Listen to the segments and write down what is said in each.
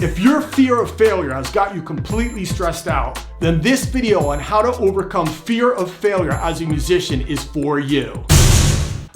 If your fear of failure has got you completely stressed out, then this video on how to overcome fear of failure as a musician is for you.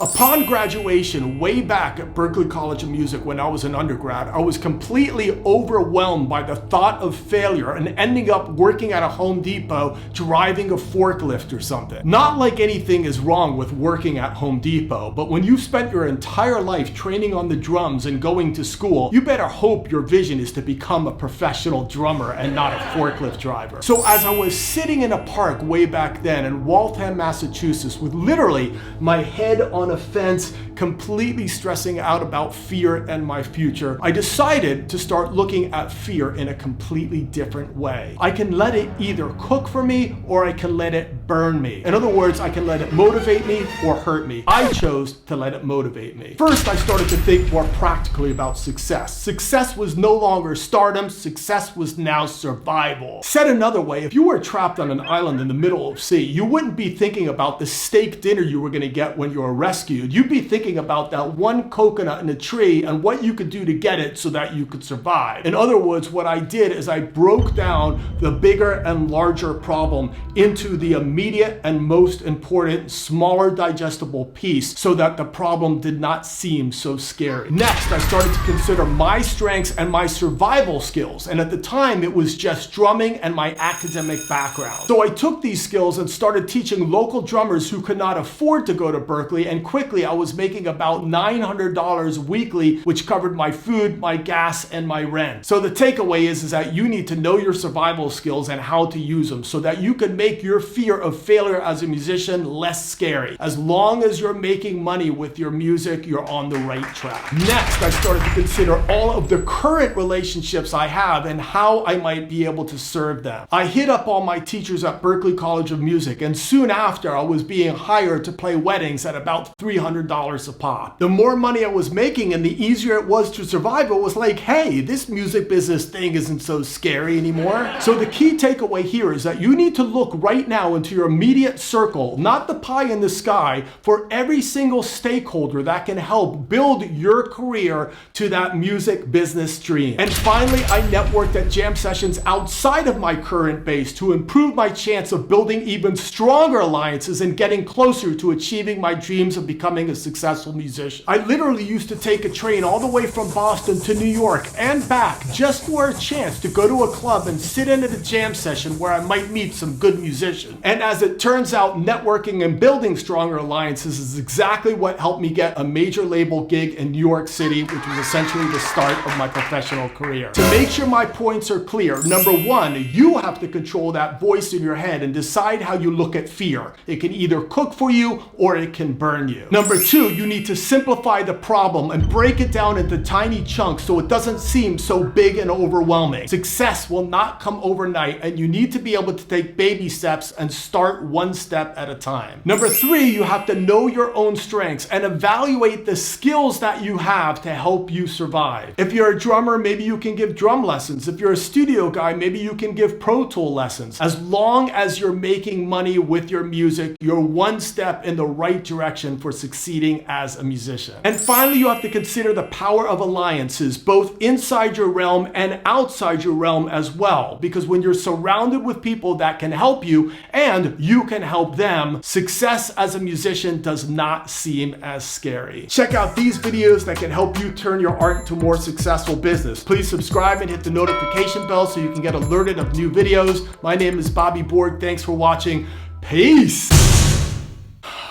Upon graduation, way back at Berklee College of Music when I was an undergrad, I was completely overwhelmed by the thought of failure and ending up working at a Home Depot driving a forklift or something. Not like anything is wrong with working at Home Depot, but when you've spent your entire life training on the drums and going to school, you better hope your vision is to become a professional drummer and not a forklift driver. So as I was sitting in a park way back then in Waltham, Massachusetts, with literally my head on a fence, completely stressing out about fear and my future, I decided to start looking at fear in a completely different way. I can let it either cook for me or I can let it burn me. In other words, I can let it motivate me or hurt me. I chose to let it motivate me. First, I started to think more practically about success. Success was no longer stardom, success was now survival. Said another way, if you were trapped on an island in the middle of the sea, you wouldn't be thinking about the steak dinner you were going to get when you were rescued. You'd be thinking about that one coconut in a tree and what you could do to get it so that you could survive. In other words, what I did is I broke down the bigger and larger problem into the immediate and most important, smaller digestible piece so that the problem did not seem so scary. Next, I started to consider my strengths and my survival skills. And at the time, it was just drumming and my academic background. So I took these skills and started teaching local drummers who could not afford to go to Berklee, and quickly I was making about $900 weekly, which covered my food, my gas, and my rent. So the takeaway is that you need to know your survival skills and how to use them so that you can make your fear of failure as a musician less scary. As long as you're making money with your music, you're on the right track. Next, I started to consider all of the current relationships I have and how I might be able to serve them. I hit up all my teachers at Berklee College of Music, and soon after I was being hired to play weddings at about $300 a pop. The more money I was making and the easier it was to survive, it was like, hey, this music business thing isn't so scary anymore. So the key takeaway here is that you need to look right now into your immediate circle, not the pie in the sky, for every single stakeholder that can help build your career to that music business dream. And finally, I networked at jam sessions outside of my current base to improve my chance of building even stronger alliances and getting closer to achieving my dreams of becoming a successful musician. I literally used to take a train all the way from Boston to New York and back just for a chance to go to a club and sit in at a jam session where I might meet some good musicians. And as it turns out, networking and building stronger alliances is exactly what helped me get a major label gig in New York City, which was essentially the start of my professional career. To make sure my points are clear, number one, you have to control that voice in your head and decide how you look at fear. It can either cook for you or it can burn you. Number two, you need to simplify the problem and break it down into tiny chunks so it doesn't seem so big and overwhelming. Success will not come overnight, and you need to be able to take baby steps and start one step at a time. Number three, you have to know your own strengths and evaluate the skills that you have to help you survive. If you're a drummer, maybe you can give drum lessons. If you're a studio guy, maybe you can give Pro Tool lessons. As long as you're making money with your music, you're one step in the right direction for succeeding as a musician. And finally, you have to consider the power of alliances, both inside your realm and outside your realm as well. Because when you're surrounded with people that can help you and you can help them, success as a musician does not seem as scary. Check out these videos that can help you turn your art into a more successful business. Please subscribe and hit the notification bell so you can get alerted of new videos. My name is Bobby Borg. Thanks for watching. Peace.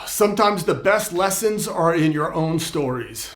Sometimes the best lessons are in your own stories.